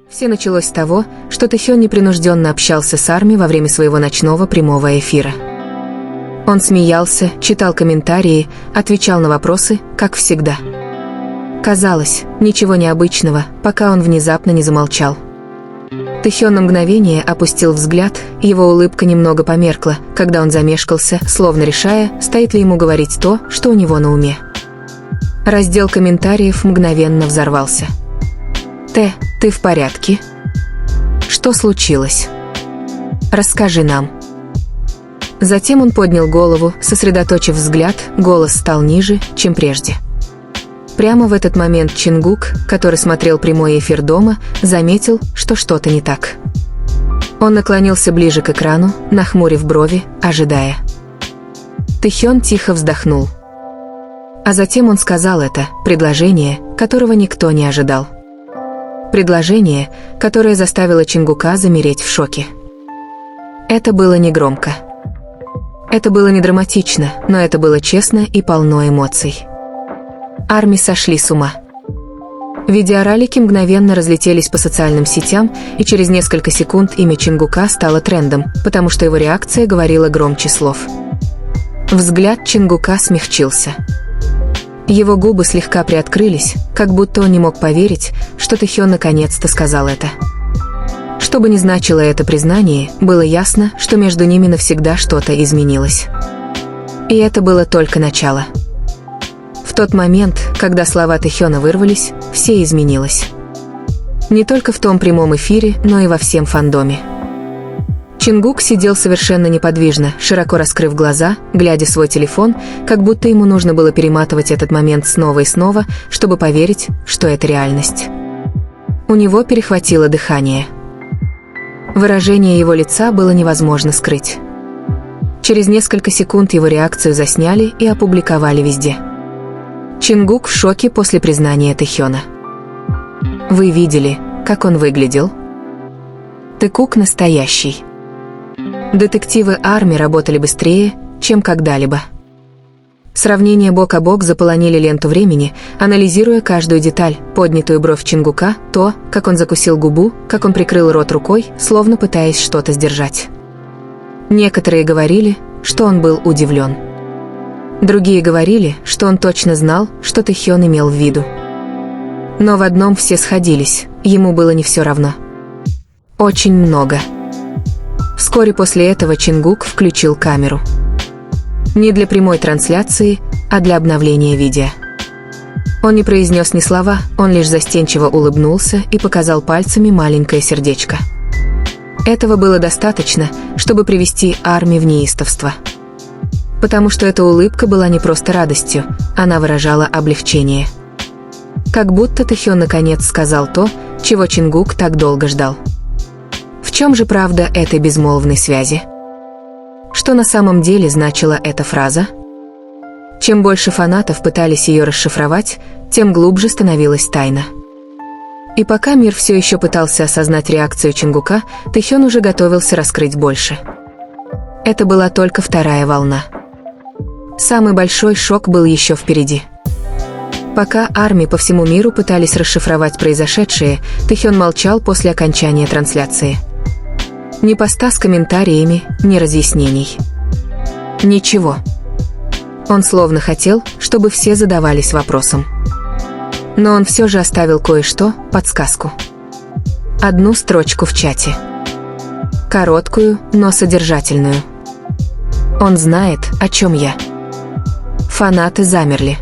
Все началось с того, что Тэхён непринужденно общался с Арми во время своего ночного прямого эфира. Он смеялся, читал комментарии, отвечал на вопросы, как всегда. Казалось, ничего необычного, пока он внезапно не замолчал. Тэхён на мгновение опустил взгляд, его улыбка немного померкла, когда он замешкался, словно решая, стоит ли ему говорить то, что у него на уме. Раздел комментариев мгновенно взорвался. Ты в порядке? Что случилось? Расскажи нам». Затем он поднял голову, сосредоточив взгляд, голос стал ниже, чем прежде. Прямо в этот момент Чингук, который смотрел прямой эфир дома, заметил, что что-то не так. Он наклонился ближе к экрану, нахмурив брови, ожидая. Тэхён тихо вздохнул. А затем он сказал это, предложение, которого никто не ожидал. Предложение, которое заставило Чингука замереть в шоке. Это было не громко. Это было не драматично, но это было честно и полно эмоций. Арми сошли с ума. Видеоролики мгновенно разлетелись по социальным сетям, и через несколько секунд имя Чингука стало трендом, потому что его реакция говорила громче слов. Взгляд Чингука смягчился. Его губы слегка приоткрылись, как будто он не мог поверить, что Тэхён наконец-то сказал это. Что бы ни значило это признание, было ясно, что между ними навсегда что-то изменилось. И это было только начало. В тот момент, когда слова Тэхёна вырвались, все изменилось. Не только в том прямом эфире, но и во всем фандоме. Чингук сидел совершенно неподвижно, широко раскрыв глаза, глядя в свой телефон, как будто ему нужно было перематывать этот момент снова и снова, чтобы поверить, что это реальность. У него перехватило дыхание. Выражение его лица было невозможно скрыть. Через несколько секунд его реакцию засняли и опубликовали везде. Чингук в шоке после признания Тэхёна. Вы видели, как он выглядел? Тэкук настоящий. Детективы Арми работали быстрее, чем когда-либо. Сравнения бок о бок заполонили ленту времени, анализируя каждую деталь, поднятую бровь Чингука, то, как он закусил губу, как он прикрыл рот рукой, словно пытаясь что-то сдержать. Некоторые говорили, что он был удивлен. Другие говорили, что он точно знал, что Тэхён имел в виду. Но в одном все сходились, ему было не все равно. Очень много. Вскоре после этого Чингук включил камеру. Не для прямой трансляции, а для обновления видео. Он не произнес ни слова, он лишь застенчиво улыбнулся и показал пальцами маленькое сердечко. Этого было достаточно, чтобы привести Арми в неистовство. Потому что эта улыбка была не просто радостью, она выражала облегчение. Как будто Тэхён наконец сказал то, чего Чингук так долго ждал. В чем же правда этой безмолвной связи? Что на самом деле значила эта фраза? Чем больше фанатов пытались ее расшифровать, тем глубже становилась тайна. И пока мир все еще пытался осознать реакцию Чингука, Тэхён уже готовился раскрыть больше. Это была только вторая волна. Самый большой шок был еще впереди. Пока Арми по всему миру пытались расшифровать произошедшее, Тэхён молчал после окончания трансляции. Ни поста с комментариями, ни разъяснений. Ничего. Он словно хотел, чтобы все задавались вопросом. Но он все же оставил кое-что, подсказку. Одну строчку в чате. Короткую, но содержательную. Он знает, о чем я. Фанаты замерли.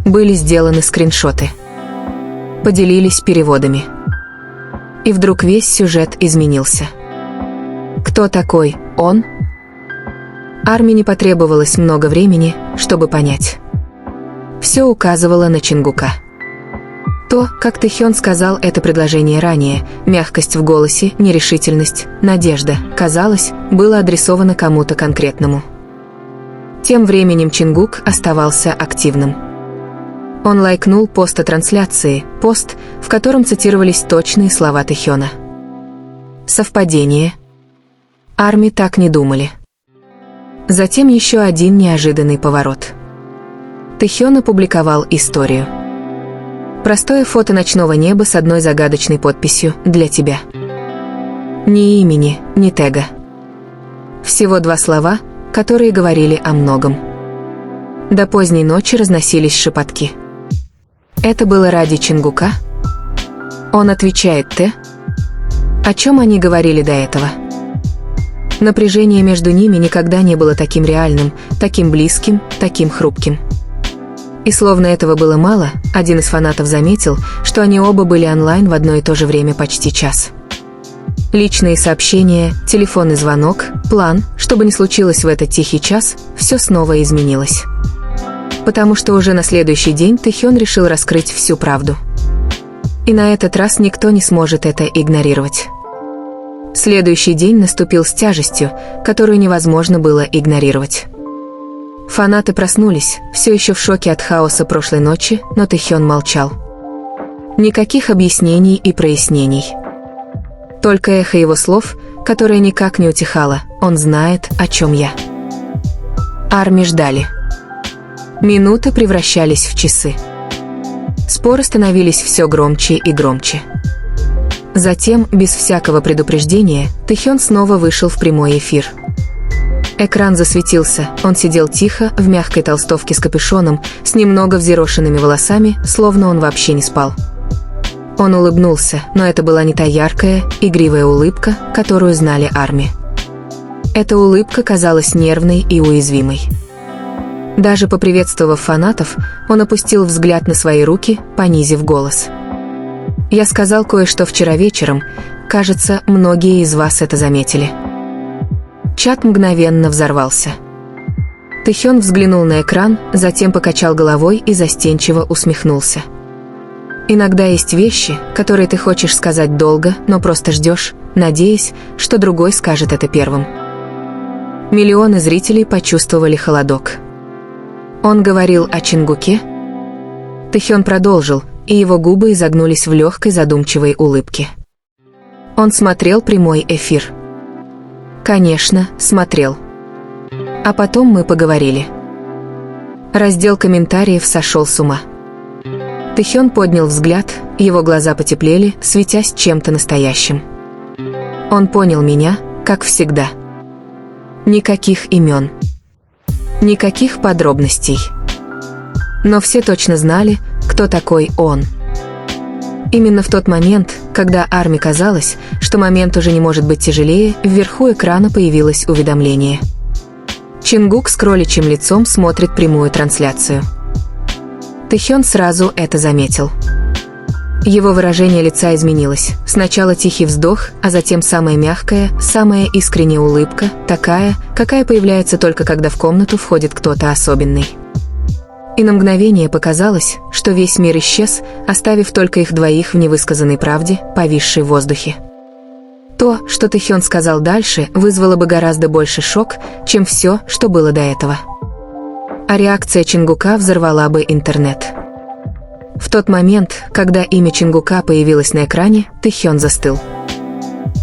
Были сделаны скриншоты. Поделились переводами. И вдруг весь сюжет изменился. Кто такой он? Арми не потребовалось много времени, чтобы понять. Все указывало на Чингука. То, как Тэхён сказал это предложение ранее, мягкость в голосе, нерешительность, надежда, казалось, было адресовано кому-то конкретному. Тем временем Чингук оставался активным. Он лайкнул пост о трансляции, пост, в котором цитировались точные слова Тэхёна. Совпадение? Арми так не думали. Затем еще один неожиданный поворот. Тэхён опубликовал историю. Простое фото ночного неба с одной загадочной подписью «Для тебя». Ни имени, ни тега. Всего 2 слова, которые говорили о многом. До поздней ночи разносились шепотки. Это было ради Чингука? Он отвечает «Т». О чем они говорили до этого? Напряжение между ними никогда не было таким реальным, таким близким, таким хрупким. И словно этого было мало, один из фанатов заметил, что они оба были онлайн в одно и то же время почти час. Личные сообщения, телефонный звонок, план, что бы ни случилось в этот тихий час, все снова изменилось. Потому что уже на следующий день Тэхён решил раскрыть всю правду. И на этот раз никто не сможет это игнорировать. Следующий день наступил с тяжестью, которую невозможно было игнорировать. Фанаты проснулись, все еще в шоке от хаоса прошлой ночи, но Тэхён молчал. Никаких объяснений и прояснений. Только эхо его слов, которое никак не утихало. Он знает, о чем я. Арми ждали. Минуты превращались в часы. Споры становились все громче и громче. Затем, без всякого предупреждения, Тэхён снова вышел в прямой эфир. Экран засветился, он сидел тихо, в мягкой толстовке с капюшоном, с немного взъерошенными волосами, словно он вообще не спал. Он улыбнулся, но это была не та яркая, игривая улыбка, которую знали Арми. Эта улыбка казалась нервной и уязвимой. Даже поприветствовав фанатов, он опустил взгляд на свои руки, понизив голос. «Я сказал кое-что вчера вечером. Кажется, многие из вас это заметили». Чат мгновенно взорвался. Тэхён взглянул на экран, затем покачал головой и застенчиво усмехнулся. «Иногда есть вещи, которые ты хочешь сказать долго, но просто ждешь, надеясь, что другой скажет это первым». Миллионы зрителей почувствовали холодок. Он говорил о Чингуке? Тэхён продолжил, и его губы изогнулись в легкой задумчивой улыбке. Он смотрел прямой эфир. Конечно, смотрел. А потом мы поговорили. Раздел комментариев сошел с ума. Тэхён поднял взгляд, его глаза потеплели, светясь чем-то настоящим. Он понял меня, как всегда. Никаких имен. Никаких подробностей. Но все точно знали, кто такой он. Именно в тот момент, когда Арми казалось, что момент уже не может быть тяжелее, вверху экрана появилось уведомление. Чингук с кроличьим лицом смотрит прямую трансляцию. Тэхён сразу это заметил. Его выражение лица изменилось. Сначала тихий вздох, а затем самая мягкая, самая искренняя улыбка, такая, какая появляется только когда в комнату входит кто-то особенный. И на мгновение показалось, что весь мир исчез, оставив только их двоих в невысказанной правде, повисшей в воздухе. То, что Тэхён сказал дальше, вызвало бы гораздо больше шок, чем все, что было до этого. А реакция Чингука взорвала бы интернет. В тот момент, когда имя Чингука появилось на экране, Тэхён застыл.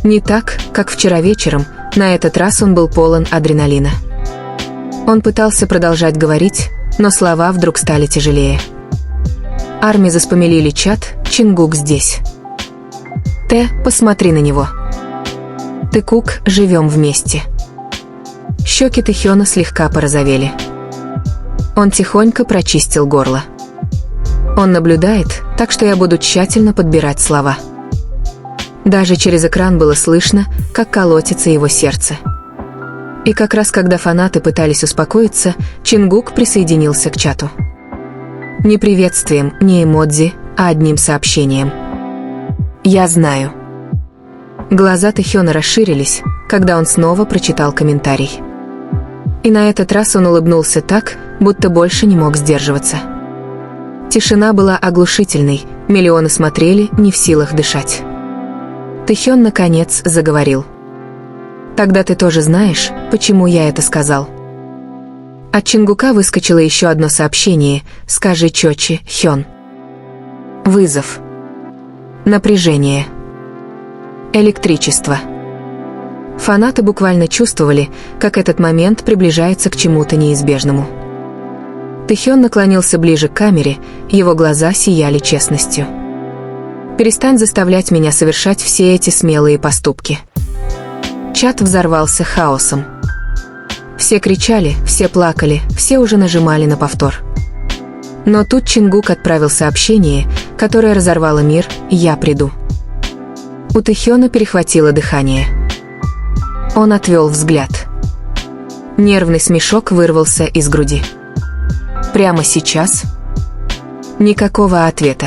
Не так, как вчера вечером, на этот раз он был полон адреналина. Он пытался продолжать говорить, но слова вдруг стали тяжелее. Арми заспамилили чат, Чингук здесь. Т, посмотри на него. Тэкук, живем вместе. Щеки Тэхёна слегка порозовели. Он тихонько прочистил горло. Он наблюдает, так что я буду тщательно подбирать слова. Даже через экран было слышно, как колотится его сердце. И как раз когда фанаты пытались успокоиться, Чингук присоединился к чату. Не приветствием, не эмодзи, а одним сообщением. «Я знаю». Глаза Тэхёна расширились, когда он снова прочитал комментарий. И на этот раз он улыбнулся так, будто больше не мог сдерживаться. Тишина была оглушительной, миллионы смотрели, не в силах дышать. Тэхён наконец заговорил. «Тогда ты тоже знаешь, почему я это сказал». От Чингука выскочило еще одно сообщение: «Скажи чётче, Хён». Вызов. Напряжение. Электричество. Фанаты буквально чувствовали, как этот момент приближается к чему-то неизбежному. Тэхён наклонился ближе к камере, его глаза сияли честностью. «Перестань заставлять меня совершать все эти смелые поступки». Чат взорвался хаосом. Все кричали, все плакали, все уже нажимали на повтор. Но тут Чингук отправил сообщение, которое разорвало мир: «Я приду». У Тэхёна перехватило дыхание. Он отвел взгляд. Нервный смешок вырвался из груди. Прямо сейчас? Никакого ответа.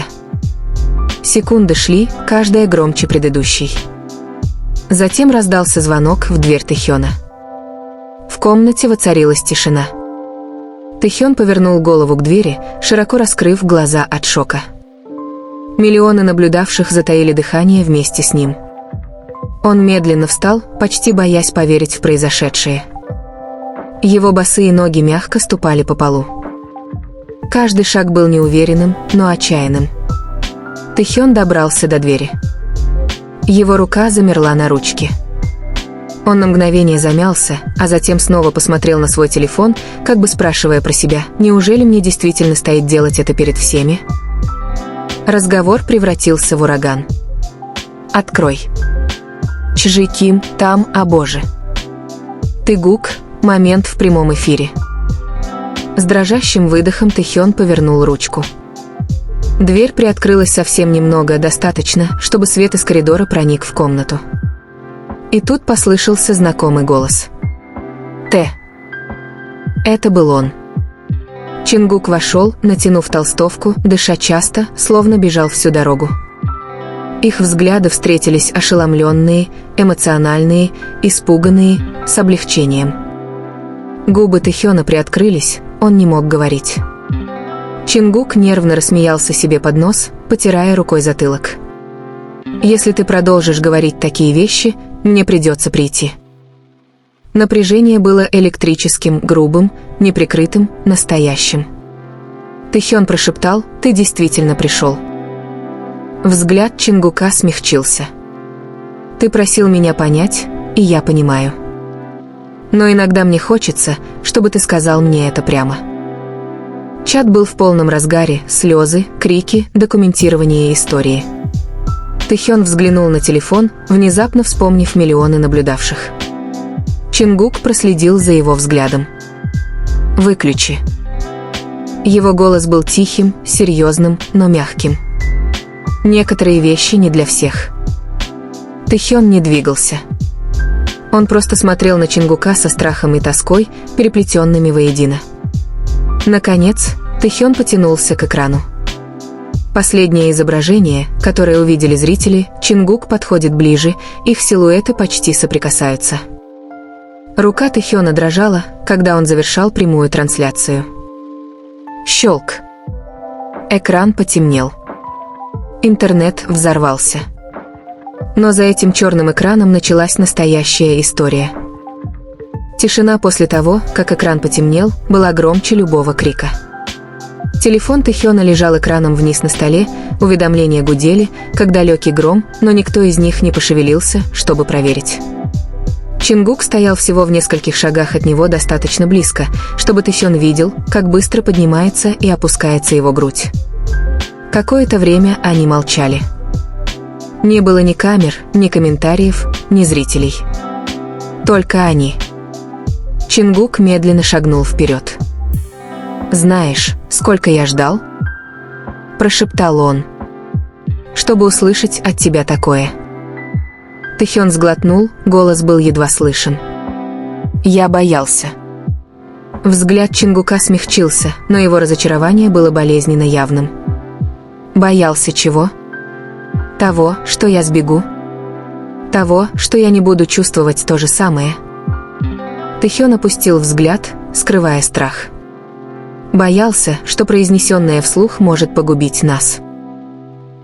Секунды шли, каждая громче предыдущей. Затем раздался звонок в дверь Тэхёна. В комнате воцарилась тишина. Тэхён повернул голову к двери, широко раскрыв глаза от шока. Миллионы наблюдавших затаили дыхание вместе с ним. Он медленно встал, почти боясь поверить в произошедшее. Его босые ноги мягко ступали по полу. Каждый шаг был неуверенным, но отчаянным. Тэхён добрался до двери. Его рука замерла на ручке. Он на мгновение замялся, а затем снова посмотрел на свой телефон, как бы спрашивая про себя: «Неужели мне действительно стоит делать это перед всеми?» Разговор превратился в ураган. «Открой». Чжи Ким, там, о боже. Тэгук, момент в прямом эфире. С дрожащим выдохом Тэхён повернул ручку. Дверь приоткрылась совсем немного, достаточно, чтобы свет из коридора проник в комнату. И тут послышался знакомый голос. «Т». Это был он. Чингук вошел, натянув толстовку, дыша часто, словно бежал всю дорогу. Их взгляды встретились ошеломленные, эмоциональные, испуганные, с облегчением. Губы Тэхёна приоткрылись, он не мог говорить. Чингук нервно рассмеялся себе под нос, потирая рукой затылок. «Если ты продолжишь говорить такие вещи, мне придется прийти». Напряжение было электрическим, грубым, неприкрытым, настоящим. Тэхён прошептал: «Ты действительно пришел». Взгляд Чингука смягчился. «Ты просил меня понять, и я понимаю. Но иногда мне хочется, чтобы ты сказал мне это прямо». Чат был в полном разгаре: слезы, крики, документирование истории. Тэхён взглянул на телефон, внезапно вспомнив миллионы наблюдавших. Чингук проследил за его взглядом. «Выключи». Его голос был тихим, серьезным, но мягким. «Некоторые вещи не для всех». Тэхён не двигался. Он просто смотрел на Чингука со страхом и тоской, переплетенными воедино. Наконец, Тэхён потянулся к экрану. Последнее изображение, которое увидели зрители: Чингук подходит ближе, их силуэты почти соприкасаются. Рука Тэхёна дрожала, когда он завершал прямую трансляцию. Щелк. Экран потемнел. Интернет взорвался. Но за этим черным экраном началась настоящая история. Тишина после того, как экран потемнел, была громче любого крика. Телефон Тэхёна лежал экраном вниз на столе, уведомления гудели, как далекий гром, но никто из них не пошевелился, чтобы проверить. Чингук стоял всего в нескольких шагах от него, достаточно близко, чтобы Тэхён видел, как быстро поднимается и опускается его грудь. Какое-то время они молчали. Не было ни камер, ни комментариев, ни зрителей. Только они. Чингук медленно шагнул вперед. «Знаешь, сколько я ждал?» – прошептал он. «Чтобы услышать от тебя такое». Тэхён сглотнул, голос был едва слышен. «Я боялся». Взгляд Чингука смягчился, но его разочарование было болезненно явным. «Боялся чего?» «Того, что я сбегу. Того, что я не буду чувствовать то же самое». Тэхён опустил взгляд, скрывая страх. Боялся, что произнесенное вслух может погубить нас.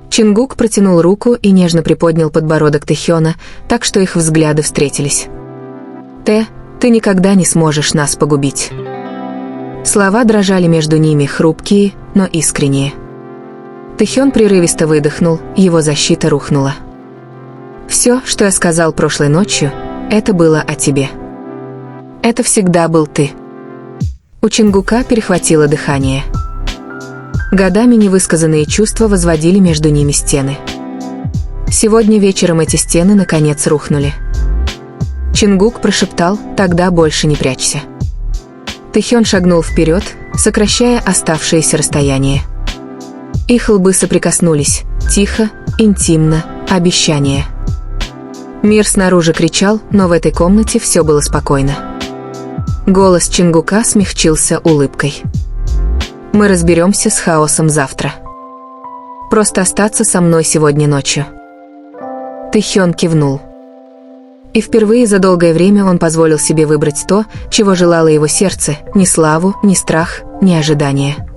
Чингук протянул руку и нежно приподнял подбородок Тэхёна, так что их взгляды встретились. «Тэ, ты никогда не сможешь нас погубить». Слова дрожали между ними, хрупкие, но искренние. Тэхён прерывисто выдохнул, его защита рухнула. «Все, что я сказал прошлой ночью, это было о тебе. Это всегда был ты. У Чингука перехватило дыхание. Годами невысказанные чувства возводили между ними стены. Сегодня вечером эти стены наконец рухнули. Чингук прошептал: «Тогда больше не прячься». Тэхён шагнул вперед, сокращая оставшееся расстояние. Их лбы соприкоснулись, тихо, интимно, обещание. Мир снаружи кричал, но в этой комнате все было спокойно. Голос Чингука смягчился улыбкой. «Мы разберемся с хаосом завтра. Просто остаться со мной сегодня ночью». Тэхён кивнул. И впервые за долгое время он позволил себе выбрать то, чего желало его сердце: ни славу, ни страх, ни ожидания.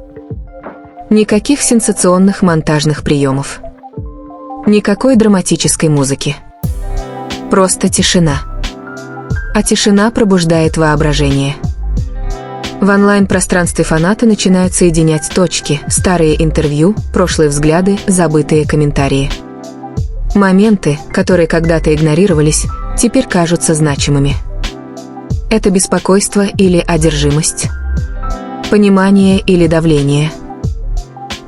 Никаких сенсационных монтажных приемов. Никакой драматической музыки. Просто тишина. А тишина пробуждает воображение. В онлайн-пространстве фанаты начинают соединять точки: старые интервью, прошлые взгляды, забытые комментарии. Моменты, которые когда-то игнорировались, теперь кажутся значимыми. Это беспокойство или одержимость? Понимание или давление?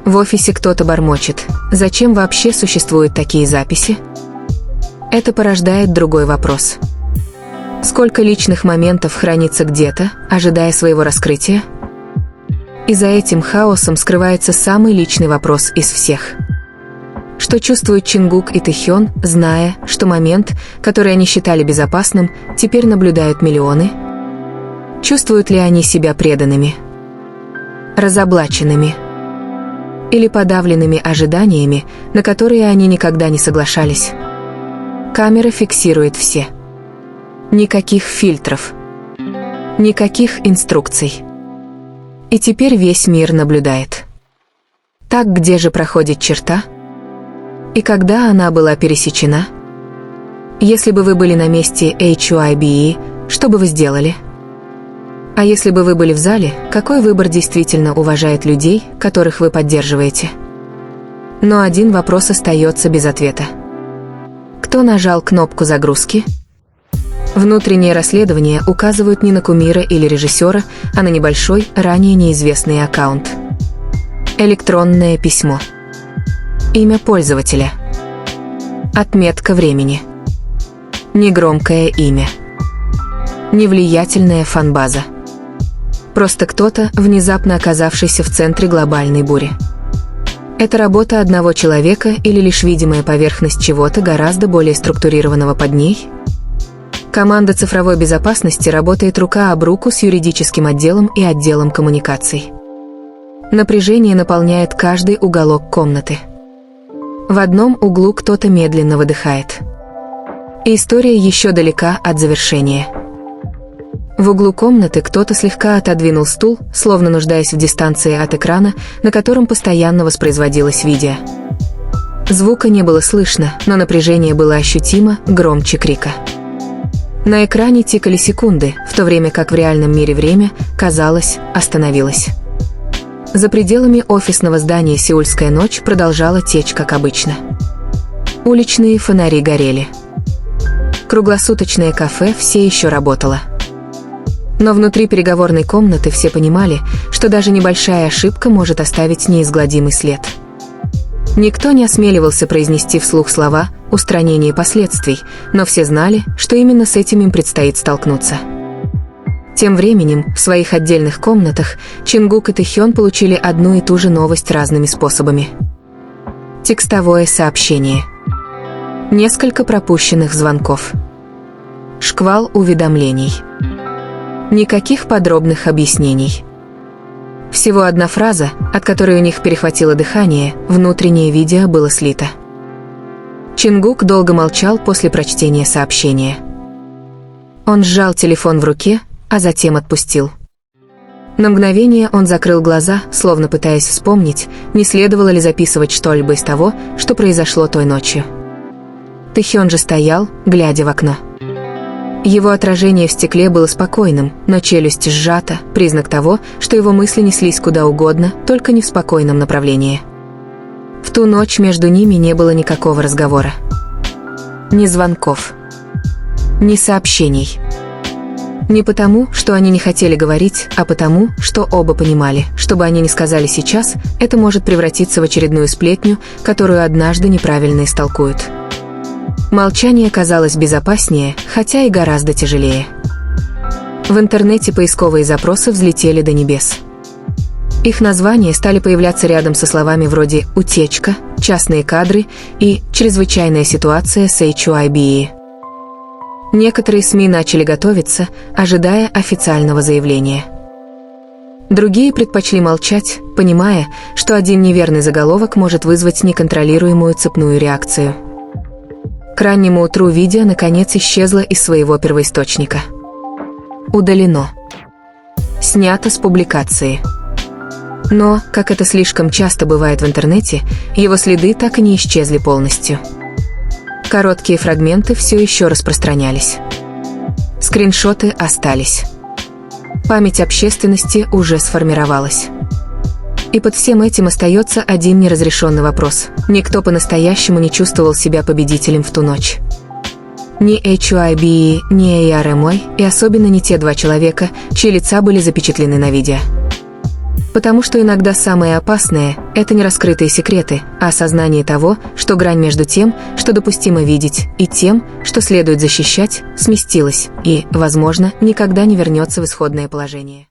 В офисе кто-то бормочет: «Зачем вообще существуют такие записи?» Это порождает другой вопрос. Сколько личных моментов хранится где-то, ожидая своего раскрытия? И за этим хаосом скрывается самый личный вопрос из всех. Что чувствуют Чингук и Тэхён, зная, что момент, который они считали безопасным, теперь наблюдают миллионы? Чувствуют ли они себя преданными? Разоблаченными? Или подавленными ожиданиями, на которые они никогда не соглашались? Камера фиксирует все. Никаких фильтров. Никаких инструкций. И теперь весь мир наблюдает. Так где же проходит черта? И когда она была пересечена? Если бы вы были на месте HYBE, что бы вы сделали? А если бы вы были в зале, какой выбор действительно уважает людей, которых вы поддерживаете? Но один вопрос остается без ответа. Кто нажал кнопку загрузки? Внутренние расследования указывают не на кумира или режиссера, а на небольшой, ранее неизвестный аккаунт. Электронное письмо. Имя пользователя. Отметка времени. Негромкое имя. Невлиятельная фанбаза. Просто кто-то, внезапно оказавшийся в центре глобальной бури. Это работа одного человека или лишь видимая поверхность чего-то гораздо более структурированного под ней? Команда цифровой безопасности работает рука об руку с юридическим отделом и отделом коммуникаций. Напряжение наполняет каждый уголок комнаты. В одном углу кто-то медленно выдыхает. И история еще далека от завершения. В углу комнаты кто-то слегка отодвинул стул, словно нуждаясь в дистанции от экрана, на котором постоянно воспроизводилось видео. Звука не было слышно, но напряжение было ощутимо, громче крика. На экране тикали секунды, в то время как в реальном мире время, казалось, остановилось. За пределами офисного здания сеульская ночь продолжала течь, как обычно. Уличные фонари горели. Круглосуточное кафе все еще работало. Но внутри переговорной комнаты все понимали, что даже небольшая ошибка может оставить неизгладимый след. Никто не осмеливался произнести вслух слова «устранение последствий», но все знали, что именно с этим им предстоит столкнуться. Тем временем, в своих отдельных комнатах, Чингук и Тэхён получили одну и ту же новость разными способами. Текстовое сообщение. Несколько пропущенных звонков. Шквал уведомлений. Никаких подробных объяснений. Всего одна фраза, от которой у них перехватило дыхание, внутреннее видео было слито. Чингук долго молчал после прочтения сообщения. Он сжал телефон в руке, а затем отпустил. На мгновение он закрыл глаза, словно пытаясь вспомнить, не следовало ли записывать что-либо из того, что произошло той ночью. Тэхён же стоял, глядя в окно. Его отражение в стекле было спокойным, но челюсть сжата, признак того, что его мысли неслись куда угодно, только не в спокойном направлении. В ту ночь между ними не было никакого разговора. Ни звонков. Ни сообщений. Не потому, что они не хотели говорить, а потому, что оба понимали, что бы они ни сказали сейчас, это может превратиться в очередную сплетню, которую однажды неправильно истолкуют. Молчание казалось безопаснее, хотя и гораздо тяжелее. В интернете поисковые запросы взлетели до небес. Их названия стали появляться рядом со словами вроде «утечка», «частные кадры» и «чрезвычайная ситуация с HYBE». Некоторые СМИ начали готовиться, ожидая официального заявления. Другие предпочли молчать, понимая, что один неверный заголовок может вызвать неконтролируемую цепную реакцию. К раннему утру видео наконец исчезло из своего первоисточника. Удалено. Снято с публикации. Но, как это слишком часто бывает в интернете, его следы так и не исчезли полностью. Короткие фрагменты все еще распространялись. Скриншоты остались. Память общественности уже сформировалась. И под всем этим остается один неразрешенный вопрос. Никто по-настоящему не чувствовал себя победителем в ту ночь. Ни HYBE, ни ARMY, и особенно не те два человека, чьи лица были запечатлены на видео. Потому что иногда самое опасное – это не раскрытые секреты, а осознание того, что грань между тем, что допустимо видеть, и тем, что следует защищать, сместилась и, возможно, никогда не вернется в исходное положение.